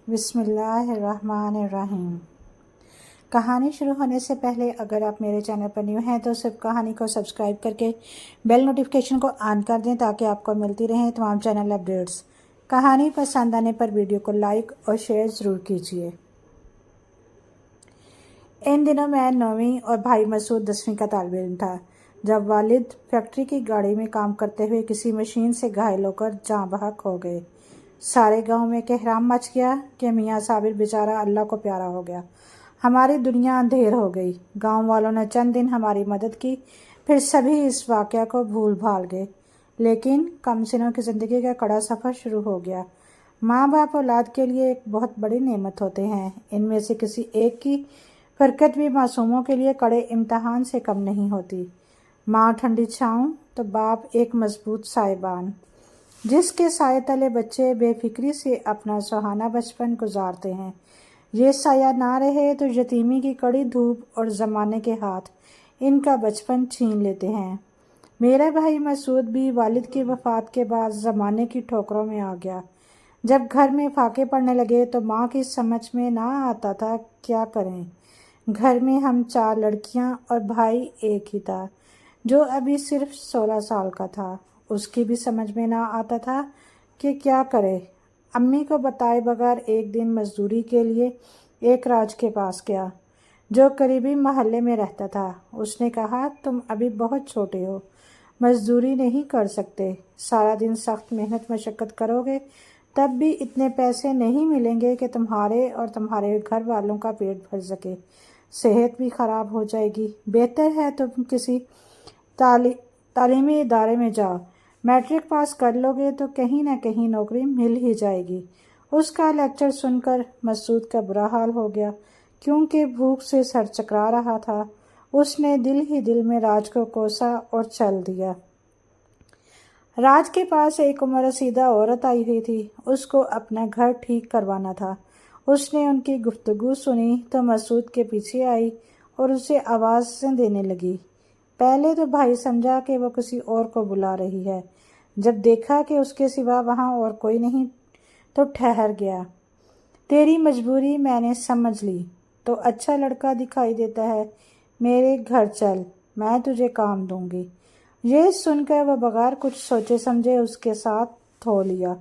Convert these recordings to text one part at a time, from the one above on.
بسم اللہ الرحمن الرحیم۔ کہانی شروع ہونے سے پہلے اگر آپ میرے چینل پر نیو ہیں تو صرف کہانی کو سبسکرائب کر کے بیل نوٹیفیکیشن کو آن کر دیں تاکہ آپ کو ملتی رہیں تمام چینل اپڈیٹس۔ کہانی پسند آنے پر ویڈیو کو لائک اور شیئر ضرور کیجیے۔ ان دنوں میں 9ویں اور بھائی مسعود 10ویں کا طالب علم تھا جب والد فیکٹری کی گاڑی میں کام کرتے ہوئے کسی مشین سے گھائل ہو کر جاں بحق ہو گئے۔ سارے گاؤں میں کہرام مچ گیا کہ میاں صابر بیچارہ اللہ کو پیارا ہو گیا، ہماری دنیا اندھیر ہو گئی۔ گاؤں والوں نے چند دن ہماری مدد کی، پھر سبھی اس واقعہ کو بھول بھال گئے۔ لیکن کم سنوں کی زندگی کا کڑا سفر شروع ہو گیا۔ ماں باپ اولاد کے لیے ایک بہت بڑی نعمت ہوتے ہیں، ان میں سے کسی ایک کی فرقت بھی معصوموں کے لیے کڑے امتحان سے کم نہیں ہوتی۔ ماں ٹھنڈی چھاؤں تو باپ ایک مضبوط سائبان، جس کے سائے تلے بچے بے فکری سے اپنا سہانا بچپن گزارتے ہیں۔ یہ سایہ نہ رہے تو یتیمی کی کڑی دھوپ اور زمانے کے ہاتھ ان کا بچپن چھین لیتے ہیں۔ میرا بھائی مسعود بھی والد کی وفات کے بعد زمانے کی ٹھوکروں میں آ گیا۔ جب گھر میں فاقے پڑنے لگے تو ماں کی سمجھ میں نہ آتا تھا کیا کریں۔ گھر میں ہم 4 لڑکیاں اور بھائی ایک ہی تھا جو ابھی صرف 16 سال کا تھا۔ اس کی بھی سمجھ میں نہ آتا تھا کہ کیا کرے۔ امی کو بتائے بغیر ایک دن مزدوری کے لیے ایک راج کے پاس گیا جو قریبی محلے میں رہتا تھا۔ اس نے کہا تم ابھی بہت چھوٹے ہو، مزدوری نہیں کر سکتے، سارا دن سخت محنت مشقت کرو گے تب بھی اتنے پیسے نہیں ملیں گے کہ تمہارے اور تمہارے گھر والوں کا پیٹ بھر سکے، صحت بھی خراب ہو جائے گی۔ بہتر ہے تم کسی تعلیمی ادارے میں جاؤ، میٹرک پاس کر لو گے تو کہیں نہ کہیں نوکری مل ہی جائے گی۔ اس کا لیکچر سن کر مسعود کا برا حال ہو گیا، کیونکہ بھوک سے سر چکرا رہا تھا۔ اس نے دل ہی دل میں راج کو کوسا اور چل دیا۔ راج کے پاس ایک عمر رسیدہ عورت آئی ہوئی تھی، اس کو اپنا گھر ٹھیک کروانا تھا۔ اس نے ان کی گفتگو سنی تو مسعود کے پیچھے آئی اور اسے آوازیں دینے لگی۔ پہلے تو بھائی سمجھا کہ وہ کسی اور کو بلا رہی ہے، جب دیکھا کہ اس کے سوا وہاں اور کوئی نہیں تو ٹھہر گیا۔ تیری مجبوری میں نے سمجھ لی، تو اچھا لڑکا دکھائی دیتا ہے، میرے گھر چل، میں تجھے کام دوں گی۔ یہ سن کر وہ بغیر کچھ سوچے سمجھے اس کے ساتھ ہو لیا۔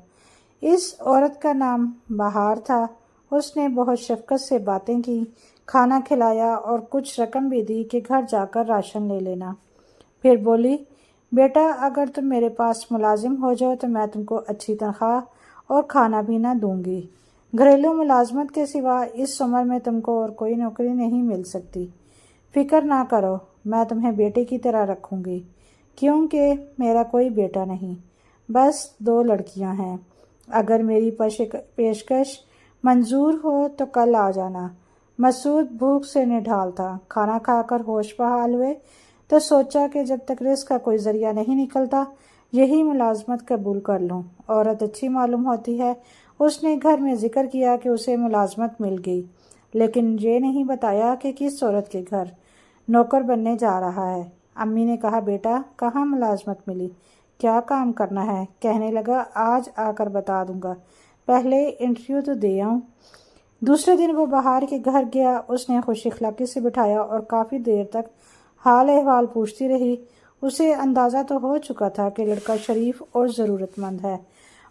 اس عورت کا نام بہار تھا۔ اس نے بہت شفقت سے باتیں کی، کھانا کھلایا اور کچھ رقم بھی دی کہ گھر جا کر راشن لے لینا۔ پھر بولی، بیٹا اگر تم میرے پاس ملازم ہو جاؤ تو میں تم کو اچھی تنخواہ اور کھانا پینا دوں گی۔ گھریلو ملازمت کے سوا اس عمر میں تم کو اور کوئی نوکری نہیں مل سکتی۔ فکر نہ کرو، میں تمہیں بیٹے کی طرح رکھوں گی، کیونکہ میرا کوئی بیٹا نہیں، بس 2 لڑکیاں ہیں۔ اگر میری پیشکش منظور ہو تو کل آ جانا۔ مسعود بھوک سے نڈھال تھا۔ کھانا کھا کر ہوش بحال ہوئے تو سوچا کہ جب تک رزق کا کوئی ذریعہ نہیں نکلتا یہی ملازمت قبول کر لوں۔ عورت اچھی معلوم ہوتی ہے۔ اس نے گھر میں ذکر کیا کہ اسے ملازمت مل گئی، لیکن یہ نہیں بتایا کہ کس عورت کے گھر نوکر بننے جا رہا ہے۔ امی نے کہا بیٹا کہاں ملازمت ملی، کیا کام کرنا ہے؟ کہنے لگا آج آ کر بتا دوں گا، پہلے انٹرویو تو دے آؤں۔ دوسرے دن وہ بہار کے گھر گیا۔ اس نے خوش اخلاقی سے بٹھایا اور کافی دیر تک حال احوال پوچھتی رہی۔ اسے اندازہ تو ہو چکا تھا کہ لڑکا شریف اور ضرورت مند ہے۔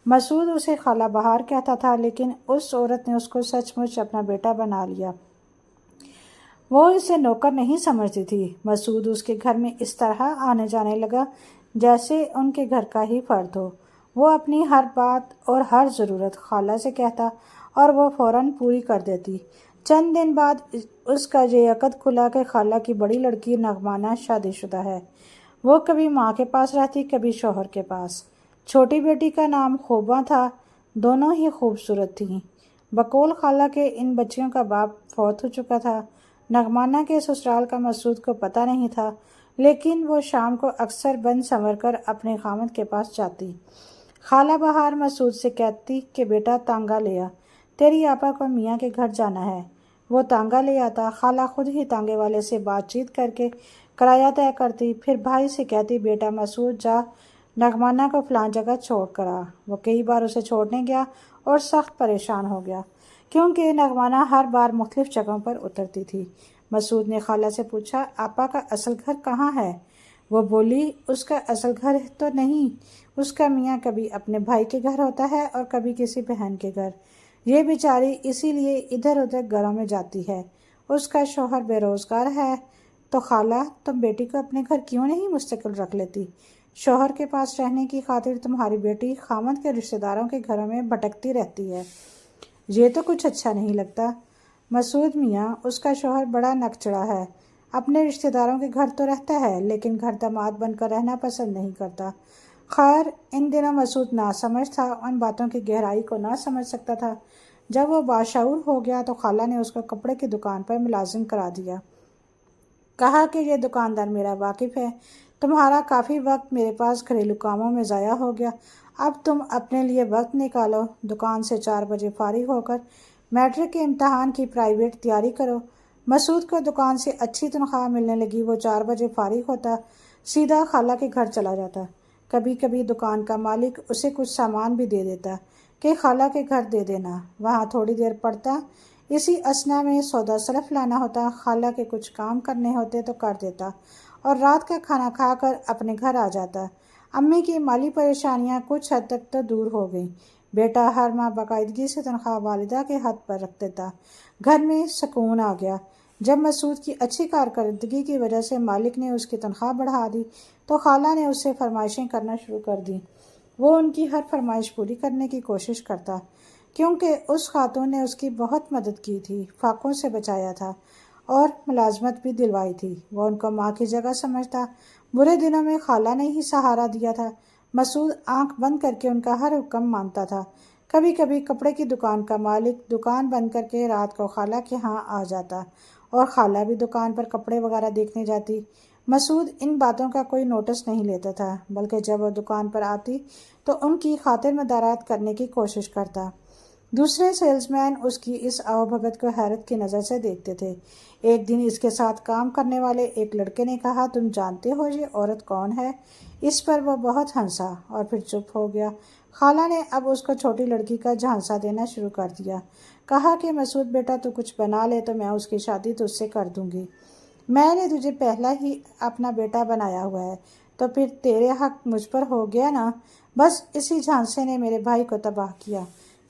مسعود اسے خالہ بہار کہتا تھا، لیکن اس عورت نے اس کو سچ مچ اپنا بیٹا بنا لیا۔ وہ اسے نوکر نہیں سمجھتی تھی۔ مسعود اس کے گھر میں اس طرح آنے جانے لگا جیسے ان کے گھر کا ہی فرد ہو۔ وہ اپنی ہر بات اور ہر ضرورت خالہ سے کہتا اور وہ فوراً پوری کر دیتی۔ چند دن بعد اس کا یہ عقد کھلا کہ خالہ کی بڑی لڑکی نغمانہ شادی شدہ ہے۔ وہ کبھی ماں کے پاس رہتی، کبھی شوہر کے پاس۔ چھوٹی بیٹی کا نام خوباں تھا، دونوں ہی خوبصورت تھیں۔ بقول خالہ کے ان بچیوں کا باپ فوت ہو چکا تھا۔ نغمانہ کے سسرال کا مسعود کو پتہ نہیں تھا، لیکن وہ شام کو اکثر بن سنور کر اپنے خامد کے پاس جاتی۔ خالہ بہار مسعود سے کہتی کہ بیٹا تانگا لے آ، تیری آپا کو میاں کے گھر جانا ہے۔ وہ تانگا لے آتا۔ خالہ خود ہی تانگے والے سے بات چیت کر کے کرایہ طے کرتی، پھر بھائی سے کہتی بیٹا مسعود جا نغمانہ کو فلاں جگہ چھوڑ کر آ۔ وہ کئی بار اسے چھوڑنے گیا اور سخت پریشان ہو گیا کیونکہ نغمانہ ہر بار مختلف جگہوں پر اترتی تھی۔ مسعود نے خالہ سے پوچھا، آپا کا اصل گھر کہاں ہے؟ وہ بولی، اس کا اصل گھر تو نہیں، اس کا میاں کبھی اپنے بھائی کے گھر ہوتا ہے اور کبھی کسی بہن کے گھر۔ یہ بیچاری اسی لیے ادھر ادھر گھروں میں جاتی ہے۔ اس کا شوہر بے روزگار ہے۔ تو خالہ، تم بیٹی کو اپنے گھر کیوں نہیں مستقل رکھ لیتی؟ شوہر کے پاس رہنے کی خاطر تمہاری بیٹی خامند کے رشتہ داروں کے گھروں میں بھٹکتی رہتی ہے۔ یہ تو کچھ اچھا نہیں لگتا۔ مسعود میاں، اس کا شوہر بڑا نکچڑا ہے، اپنے رشتہ داروں کے گھر تو رہتا ہے لیکن گھر داماد بن کر رہنا پسند نہیں کرتا۔ خیر، ان دنوں مسعود ناسمجھ تھا، ان باتوں کی گہرائی کو نہ سمجھ سکتا تھا۔ جب وہ باشعور ہو گیا تو خالہ نے اس کو کپڑے کی دکان پر ملازم کرا دیا۔ کہا کہ یہ دکاندار میرا واقف ہے، تمہارا کافی وقت میرے پاس گھریلو کاموں میں ضائع ہو گیا، اب تم اپنے لیے وقت نکالو، دکان سے 4 بجے فارغ ہو کر میٹرک کے امتحان کی پرائیویٹ تیاری کرو۔ مسعود کو دکان سے اچھی تنخواہ ملنے لگی، وہ 4 بجے فارغ ہوتا، سیدھا خالہ کے گھر چلا جاتا۔ کبھی کبھی دکان کا مالک اسے کچھ سامان بھی دے دیتا کہ خالہ کے گھر دے دینا، وہاں تھوڑی دیر پڑتا، اسی اثنا میں سودا سلف لانا ہوتا، خالہ کے کچھ کام کرنے ہوتے تو کر دیتا اور رات کا کھانا کھا کر اپنے گھر آ جاتا۔ امی کی مالی پریشانیاں کچھ حد تک تو دور ہو گئیں، بیٹا ہر ماہ باقاعدگی سے تنخواہ والدہ کے ہاتھ پر رکھ دیتا، گھر میں سکون آ گیا۔ جب مسعود کی اچھی کارکردگی کی وجہ سے مالک نے اس کی تنخواہ بڑھا دی تو خالہ نے اس سے فرمائشیں کرنا شروع کر دیں۔ وہ ان کی ہر فرمائش پوری کرنے کی کوشش کرتا کیونکہ اس خاتون نے اس کی بہت مدد کی تھی، فاقوں سے بچایا تھا اور ملازمت بھی دلوائی تھی۔ وہ ان کو ماں کی جگہ سمجھتا، برے دنوں میں خالہ نے ہی سہارا دیا تھا۔ مسعود آنکھ بند کر کے ان کا ہر حکم مانتا تھا۔ کبھی کبھی کپڑے کی دکان کا مالک دکان بند کر کے رات کو خالہ کے ہاں آ جاتا اور خالہ بھی دکان پر کپڑے وغیرہ دیکھنے جاتی۔ مسعود ان باتوں کا کوئی نوٹس نہیں لیتا تھا، بلکہ جب وہ دکان پر آتی تو ان کی خاطر مدارات کرنے کی کوشش کرتا۔ دوسرے سیلز مین اس کی اس آؤ بھگت کو حیرت کی نظر سے دیکھتے تھے۔ ایک دن اس کے ساتھ کام کرنے والے ایک لڑکے نے کہا، تم جانتے ہو یہ عورت کون ہے؟ اس پر وہ بہت ہنسا اور پھر چپ ہو گیا۔ خالہ نے اب اس کو چھوٹی لڑکی کا جھانسا دینا شروع کر دیا۔ کہا کہ مسعود بیٹا، تو کچھ بنا لے تو میں اس کی شادی تجھ سے کر دوں گی۔ میں نے تجھے پہلا ہی اپنا بیٹا بنایا ہوا ہے تو پھر تیرے حق مجھ پر ہو گیا نا۔ بس اسی جھانسے نے میرے بھائی کو تباہ کیا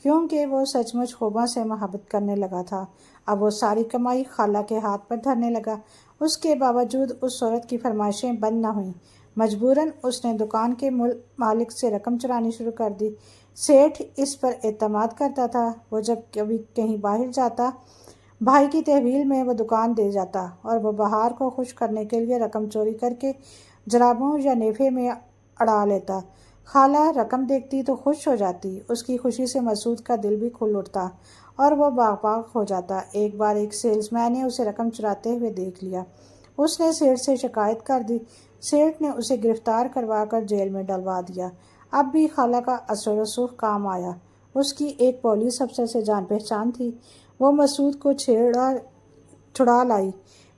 کیونکہ وہ سچ مچ خوباں سے محبت کرنے لگا تھا۔ اب وہ ساری کمائی خالہ کے ہاتھ پر دھرنے لگا۔ اس کے باوجود اس عورت کی فرمائشیں بند نہ ہوئیں۔ مجبوراً اس نے دکان کے مالک سے رقم چرانی شروع کر دی۔ سیٹھ اس پر اعتماد کرتا تھا۔ وہ جب کبھی کہیں باہر جاتا، بھائی کی تحویل میں وہ دکان دے جاتا اور وہ بہار کو خوش کرنے کے لیے رقم چوری کر کے جرابوں یا نیفے میں اڑا لیتا۔ خالہ رقم دیکھتی تو خوش ہو جاتی، اس کی خوشی سے مسعود کا دل بھی کھل اٹھتا اور وہ باغ باغ ہو جاتا۔ ایک بار ایک سیلز مین نے اسے رقم چراتے ہوئے دیکھ لیا۔ اس نے سیٹھ سے شکایت کر دی۔ سیٹھ نے اسے گرفتار کروا کر جیل میں ڈلوا دیا۔ اب بھی خالہ کا اثر و رسوخ کام آیا۔ اس کی ایک پولیس افسر سے جان پہچان تھی، وہ مسعود کو چھڑا لائی۔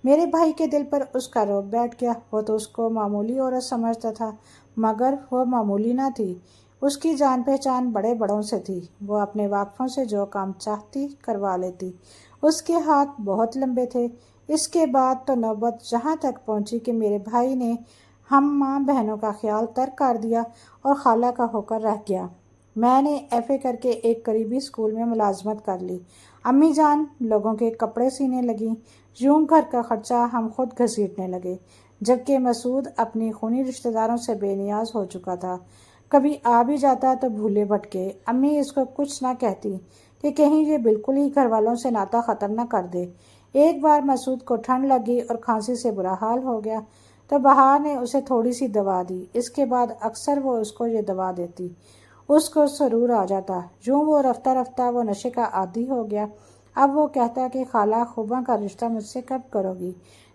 میرے بھائی کے دل پر اس کا رعب بیٹھ گیا۔ وہ تو اس کو معمولی عورت سمجھتا تھا، مگر وہ معمولی نہ تھی۔ اس کی جان پہچان بڑے بڑوں سے تھی، وہ اپنے واقفوں سے جو کام چاہتی کروا لیتی۔ اس کے ہاتھ بہت لمبے تھے۔ اس کے بعد تو نوبت جہاں تک پہنچی کہ میرے بھائی نے ہم ماں بہنوں کا خیال ترک کر دیا اور خالہ کا ہو کر رہ گیا۔ میں نے ایف اے کر کے ایک قریبی اسکول میں ملازمت کر لی۔ امی جان لوگوں کے کپڑے سینے لگیں، یوں گھر کا خرچہ ہم خود گھسیٹنے لگے، جبکہ مسعود اپنی خونی رشتہ داروں سے بے نیاز ہو چکا تھا۔ کبھی آ بھی جاتا تو بھولے بھٹکے، امی اس کو کچھ نہ کہتی کہ کہیں یہ بالکل ہی گھر والوں سے ناتا ختم نہ کر دے۔ ایک بار مسعود کو ٹھنڈ لگ گئی اور کھانسی سے برا حال ہو گیا تو بہار نے اسے تھوڑی سی دوا دی۔ اس کے بعد اکثر وہ اس کو یہ دوا دیتی، اس کو سرور آ جاتا، یوں وہ رفتہ رفتہ وہ نشے کا عادی ہو گیا۔ اب وہ کہتا کہ خالہ خوباں کا رشتہ مجھ سے کب کرو گی؟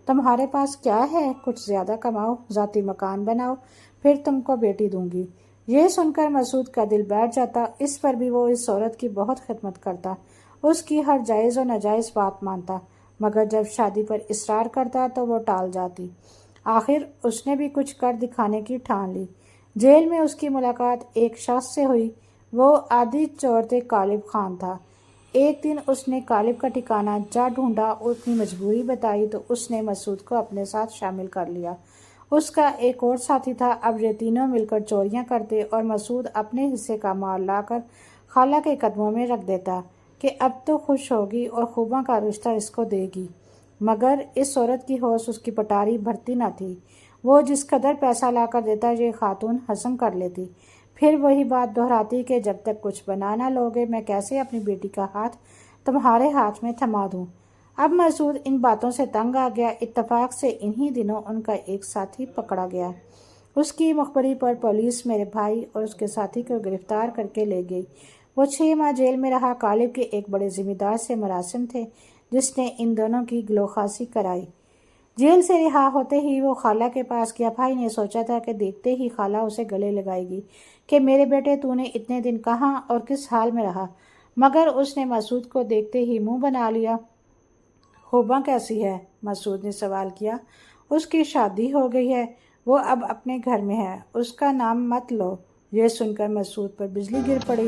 تمہارے پاس کیا ہے؟ کچھ زیادہ کماؤ، ذاتی مکان بناؤ، پھر تم کو بیٹی دوں گی۔ یہ سن کر مسعود کا دل بیٹھ جاتا۔ اس پر بھی وہ اس عورت کی بہت خدمت کرتا، اس کی ہر جائز و ناجائز بات مانتا، مگر جب شادی پر اصرار کرتا تو وہ ٹال جاتی۔ آخر اس نے بھی کچھ کر دکھانے کی ٹھان لی۔ جیل میں اس کی ملاقات ایک شخص سے ہوئی۔ وہ عادی چور تھے غالب خان تھا۔ ایک دن اس نے غالب کا ٹھکانہ جا ڈھونڈا اور اپنی مجبوری بتائی تو اس نے مسعود کو اپنے ساتھ شامل کر لیا۔ اس کا ایک اور ساتھی تھا۔ اب یہ تینوں مل کر چوریاں کرتے اور مسعود اپنے حصے کا مال لا کر خالہ کے قدموں میں رکھ دیتا کہ اب تو خوش ہوگی اور خوباں کا رشتہ اس کو دے گی۔ مگر اس عورت کی ہوش اس کی پٹاری بھرتی نہ تھی۔ وہ جس قدر پیسہ لا کر دیتا یہ خاتون ہضم کر لیتی، پھر وہی بات دہراتی کہ جب تک کچھ بنا نہ لوگے میں کیسے اپنی بیٹی کا ہاتھ تمہارے ہاتھ میں تھما دوں۔ اب مسعود ان باتوں سے تنگ آ گیا۔ اتفاق سے انہی دنوں ان کا ایک ساتھی پکڑا گیا۔ اس کی مخبری پر پولیس میرے بھائی اور اس کے ساتھی کو گرفتار کر کے لے گئی۔ وہ 6 ماہ جیل میں رہا۔ غالب کے ایک بڑے ذمہ دار سے مراسم تھے جس نے ان دونوں کی گلوخاسی کرائی۔ جیل سے رہا ہوتے ہی وہ خالہ کے پاس گیا۔ بھائی نے سوچا تھا کہ دیکھتے ہی خالہ اسے گلے لگائے گی کہ میرے بیٹے تو نے اتنے دن کہاں اور کس حال میں رہا، مگر اس نے مسعود کو دیکھتے ہی منہ بنا لیا۔ خوباں کیسی ہے؟ مسعود نے سوال کیا۔ اس کی شادی ہو گئی ہے، وہ اب اپنے گھر میں ہے، اس کا نام مت لو۔ یہ سن کر مسعود پر بجلی گر پڑی۔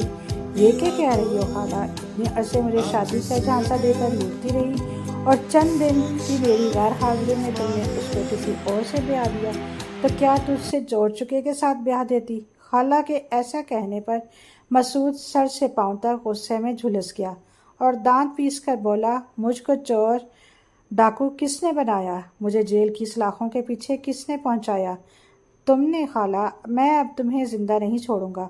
یہ کیا کہہ رہی ہو خالہ؟ اتنے عرصے مجھے شادی کا جھانسا دے کر لوٹتی رہی اور چند دن کی میری غیر حاضری میں تم نے اس کو کسی اور سے بیاہ دیا، تو کیا تجھ سے جوڑ چکے کے ساتھ بیاہ دیتی؟ خالہ کے ایسا کہنے پر مسعود سر سے پاؤں تک غصے میں جھلس گیا اور دانت پیس کر بولا، مجھ کو چور ڈاکو کس نے بنایا؟ مجھے جیل کی سلاخوں کے پیچھے کس نے پہنچایا؟ تم نے خالہ، میں اب تمہیں زندہ نہیں چھوڑوں گا۔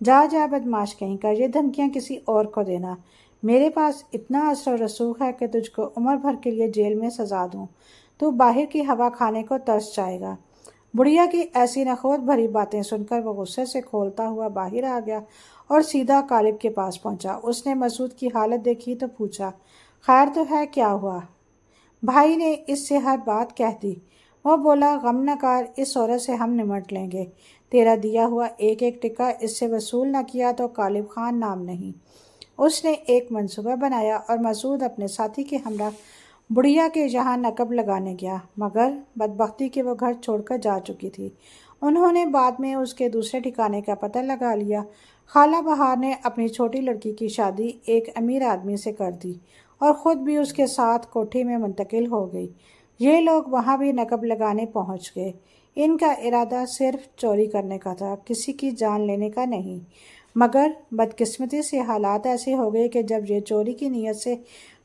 جا جا بدمعاش کہیں کا، یہ دھمکیاں کسی اور کو دینا۔ میرے پاس اتنا اثر و رسوخ ہے کہ تجھ کو عمر بھر کے لیے جیل میں سزا دوں، تو باہر کی ہوا کھانے کو ترس جائے گا۔ بڑھیا کی ایسی نخوت بھری باتیں سن کر وہ غصے سے کھولتا ہوا باہر آ گیا اور سیدھا غالب کے پاس پہنچا۔ اس نے مسعود کی حالت دیکھی تو پوچھا، خیر تو ہے، کیا ہوا؟ بھائی نے اس سے ہر بات کہہ دی۔ وہ بولا، غم نہ کر، اس عورت سے ہم نمٹ لیں گے۔ تیرا دیا ہوا ایک ایک ٹکا اس سے وصول نہ کیا تو غالب خان نام نہیں۔ اس نے ایک منصوبہ بنایا اور مسعود اپنے ساتھی کے ہمراہ بڑھیا کے یہاں نقب لگانے گیا، مگر بدبختی کہ وہ گھر چھوڑ کر جا چکی تھی۔ انہوں نے بعد میں اس کے دوسرے ٹھکانے کا پتہ لگا لیا۔ خالہ بہار نے اپنی چھوٹی لڑکی کی شادی ایک امیر آدمی سے کر دی اور خود بھی اس کے ساتھ کوٹھی میں منتقل ہو گئی۔ یہ لوگ وہاں بھی نقب لگانے پہنچ گئے۔ ان کا ارادہ صرف چوری کرنے کا تھا، کسی کی جان لینے کا نہیں، مگر بدقسمتی سے حالات ایسے ہو گئے کہ جب یہ چوری کی نیت سے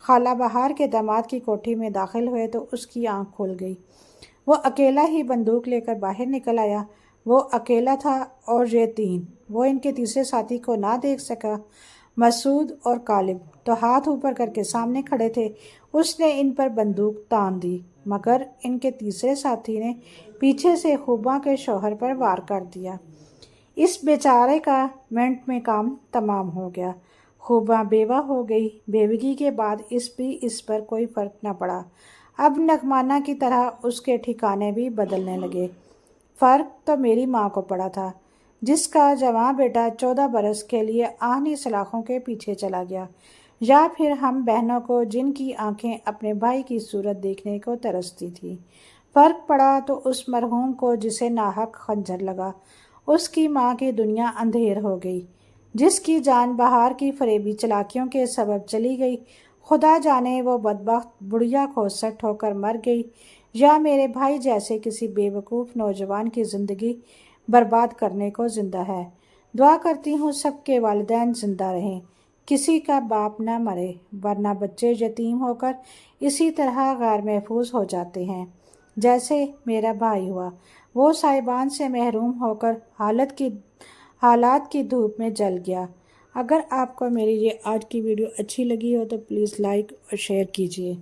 خالہ بہار کے داماد کی کوٹھی میں داخل ہوئے تو اس کی آنکھ کھل گئی۔ وہ اکیلا ہی بندوق لے کر باہر نکل آیا۔ وہ اکیلا تھا اور یہ 3، وہ ان کے تیسرے ساتھی کو نہ دیکھ سکا۔ مسعود اور غالب تو ہاتھ اوپر کر کے سامنے کھڑے تھے۔ اس نے ان پر بندوق تان دی، مگر ان کے تیسرے ساتھی نے پیچھے سے خوباں کے شوہر پر وار کر دیا۔ اس بیچارے کا منٹ میں کام تمام ہو گیا۔ خوباں بیوہ ہو گئی۔ بیوگی کے بعد اس پر کوئی فرق نہ پڑا۔ اب نغمانہ کی طرح اس کے ٹھکانے بھی بدلنے لگے۔ فرق تو میری ماں کو پڑا تھا، جس کا جوان بیٹا 14 برس کے لیے آہنی سلاخوں کے پیچھے چلا گیا، یا پھر ہم بہنوں کو جن کی آنکھیں اپنے بھائی کی صورت دیکھنے کو ترستی تھیں۔ فرق پڑا تو اس مرحوم کو جسے ناحق خنجر لگا۔ اس کی ماں کی دنیا اندھیر ہو گئی، جس کی جان بہار کی فریبی چلاکیوں کے سبب چلی گئی۔ خدا جانے وہ بدبخت بڑھیا کھوسٹ ہو کر مر گئی یا میرے بھائی جیسے کسی بے وقوف نوجوان کی زندگی برباد کرنے کو زندہ ہے۔ دعا کرتی ہوں سب کے والدین زندہ رہیں، کسی کا باپ نہ مرے، ورنہ بچے یتیم ہو کر اسی طرح غیر محفوظ ہو جاتے ہیں جیسے میرا بھائی ہوا۔ وہ صاحبان سے محروم ہو کر حالات کی دھوپ میں جل گیا۔ اگر آپ کو میری یہ آج کی ویڈیو اچھی لگی ہو تو پلیز لائک اور شیئر کیجیے۔